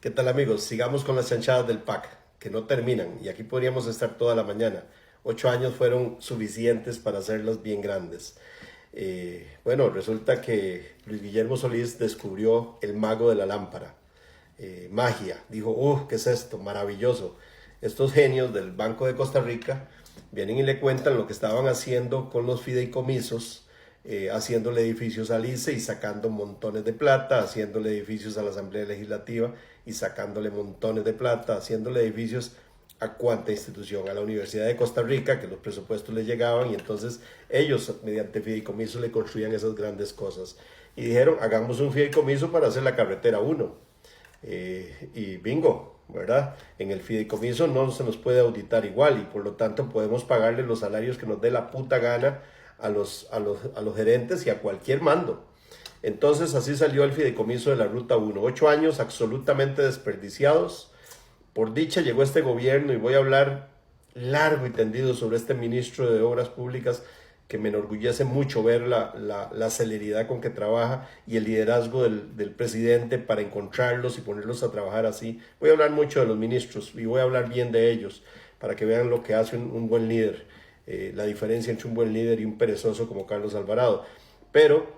¿Qué tal, amigos? Sigamos con las chanchadas del PAC, que no terminan, y aquí podríamos estar toda la mañana. 8 años fueron suficientes para hacerlas bien grandes. Bueno, resulta que Luis Guillermo Solís descubrió el mago de la lámpara. Magia. Dijo, ¿qué es esto? Maravilloso. Estos genios del Banco de Costa Rica vienen y le cuentan lo que estaban haciendo con los fideicomisos, haciéndole edificios al ICE y sacando montones de plata, haciéndole edificios a la Asamblea Legislativa y sacándole montones de plata, haciéndole edificios a cuánta institución, a la Universidad de Costa Rica, que los presupuestos les llegaban y entonces ellos mediante fideicomiso le construían esas grandes cosas. Y dijeron, hagamos un fideicomiso para hacer la carretera 1. Y bingo, ¿verdad? En el fideicomiso no se nos puede auditar igual y por lo tanto podemos pagarle los salarios que nos dé la puta gana a los gerentes y a cualquier mando. Entonces así salió el fideicomiso de la Ruta 1. 8 años absolutamente desperdiciados. Por dicha llegó este gobierno y voy a hablar largo y tendido sobre este ministro de Obras Públicas que me enorgullece mucho ver la celeridad con que trabaja y el liderazgo del presidente para encontrarlos y ponerlos a trabajar así. Voy a hablar mucho de los ministros y voy a hablar bien de ellos para que vean lo que hace un buen líder, la diferencia entre un buen líder y un perezoso como Carlos Alvarado. Pero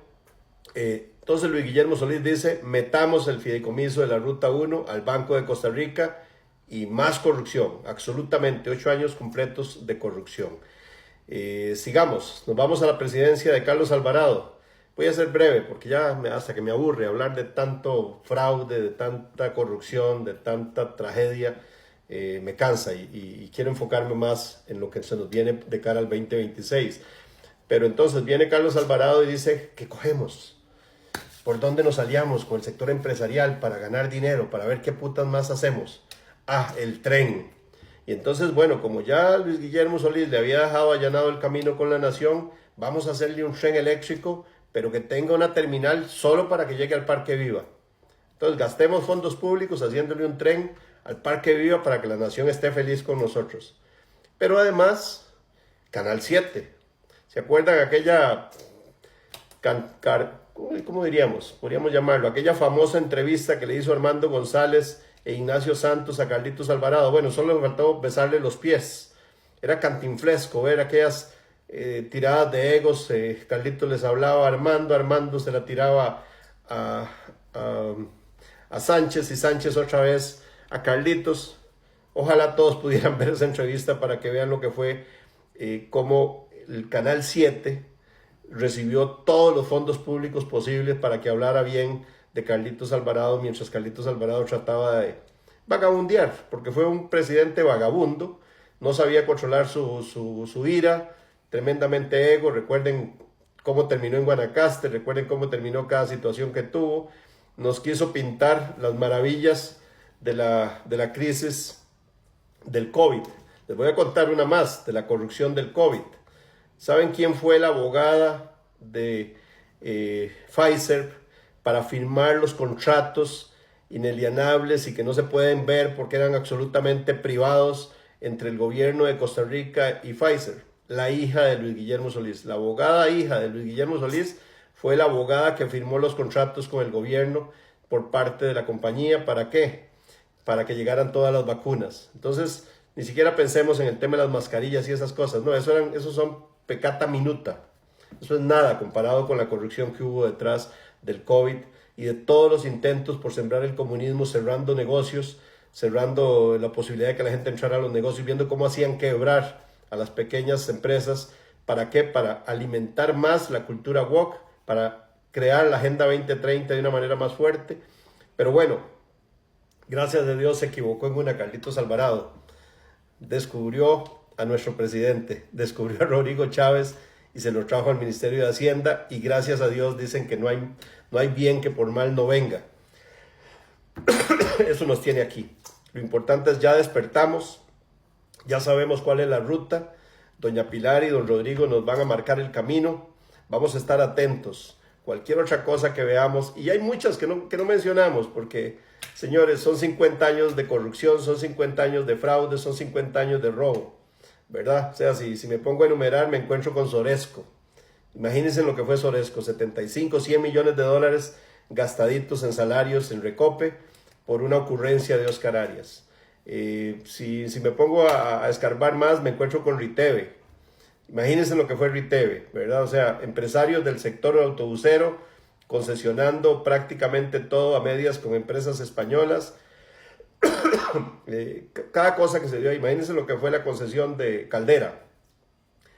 entonces Luis Guillermo Solís dice, metamos el fideicomiso de la Ruta 1 al Banco de Costa Rica y más corrupción, absolutamente 8 años completos de corrupción. Sigamos, nos vamos a la presidencia de Carlos Alvarado. Voy a ser breve porque ya hasta que me aburre hablar de tanto fraude, de tanta corrupción, de tanta tragedia, me cansa y quiero enfocarme más en lo que se nos viene de cara al 2026. Pero entonces viene Carlos Alvarado y dice, ¿qué cogemos? ¿Por dónde nos aliamos con el sector empresarial para ganar dinero, para ver qué putas más hacemos? El tren. Y entonces, bueno, como ya Luis Guillermo Solís le había dejado allanado el camino con la nación, vamos a hacerle un tren eléctrico, pero que tenga una terminal solo para que llegue al Parque Viva. Entonces, gastemos fondos públicos haciéndole un tren al Parque Viva para que la nación esté feliz con nosotros. Pero además, Canal 7. ¿Se acuerdan aquella, cómo diríamos? Podríamos llamarlo, aquella famosa entrevista que le hizo Armando González e Ignacio Santos a Carlitos Alvarado? Bueno, solo le faltó besarle los pies. Era cantinflesco ver aquellas tiradas de egos. Carlitos les hablaba a Armando, Armando se la tiraba a Sánchez y Sánchez otra vez a Carlitos. Ojalá todos pudieran ver esa entrevista para que vean lo que fue, cómo el Canal 7 recibió todos los fondos públicos posibles para que hablara bien de Carlitos Alvarado, mientras Carlitos Alvarado trataba de vagabundear, porque fue un presidente vagabundo, no sabía controlar su ira, tremendamente ego. Recuerden cómo terminó en Guanacaste, recuerden cómo terminó cada situación que tuvo. Nos quiso pintar las maravillas de la crisis del COVID. Les voy a contar una más de la corrupción del COVID. ¿Saben quién fue la abogada de Pfizer para firmar los contratos inalienables y que no se pueden ver porque eran absolutamente privados entre el gobierno de Costa Rica y Pfizer? La hija de Luis Guillermo Solís. La abogada hija de Luis Guillermo Solís fue la abogada que firmó los contratos con el gobierno por parte de la compañía. ¿Para qué? Para que llegaran todas las vacunas. Entonces, ni siquiera pensemos en el tema de las mascarillas y esas cosas. No, eso son peccata minuta. Eso es nada comparado con la corrupción que hubo detrás del COVID y de todos los intentos por sembrar el comunismo, cerrando negocios, cerrando la posibilidad de que la gente entrara a los negocios, viendo cómo hacían quebrar a las pequeñas empresas. ¿Para qué? Para alimentar más la cultura woke, para crear la Agenda 2030 de una manera más fuerte. Pero bueno, gracias a Dios se equivocó en una. Carlitos Alvarado descubrió a nuestro presidente, descubrió a Rodrigo Chávez y se lo trajo al Ministerio de Hacienda, y gracias a Dios dicen que no hay bien que por mal no venga. Eso nos tiene aquí. Lo importante es ya despertamos, ya sabemos cuál es la ruta. Doña Pilar y don Rodrigo nos van a marcar el camino. Vamos a estar atentos. Cualquier otra cosa que veamos, y hay muchas que no mencionamos, porque, señores, son 50 años de corrupción, son 50 años de fraude, son 50 años de robo, ¿verdad? O sea, si me pongo a enumerar, me encuentro con Soresco. Imagínense lo que fue Soresco: 75, 100 millones de dólares gastaditos en salarios, en Recope, por una ocurrencia de Oscar Arias. Si me pongo a escarbar más, me encuentro con Riteve. Imagínense lo que fue Riteve, ¿verdad? O sea, empresarios del sector autobusero concesionando prácticamente todo a medias con empresas españolas. Cada cosa que se dio, imagínense lo que fue la concesión de Caldera,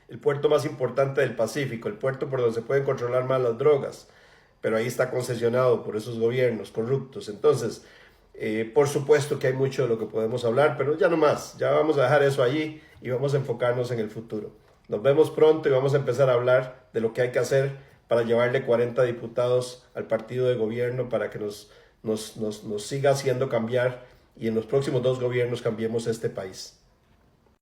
el puerto más importante del Pacífico, el puerto por donde se pueden controlar más las drogas, pero ahí está concesionado por esos gobiernos corruptos. Entonces, por supuesto que hay mucho de lo que podemos hablar, pero ya no más, ya vamos a dejar eso allí y vamos a enfocarnos en el futuro. Nos vemos pronto y vamos a empezar a hablar de lo que hay que hacer para llevarle 40 diputados al partido de gobierno para que nos siga haciendo cambiar y en los próximos 2 gobiernos cambiemos este país.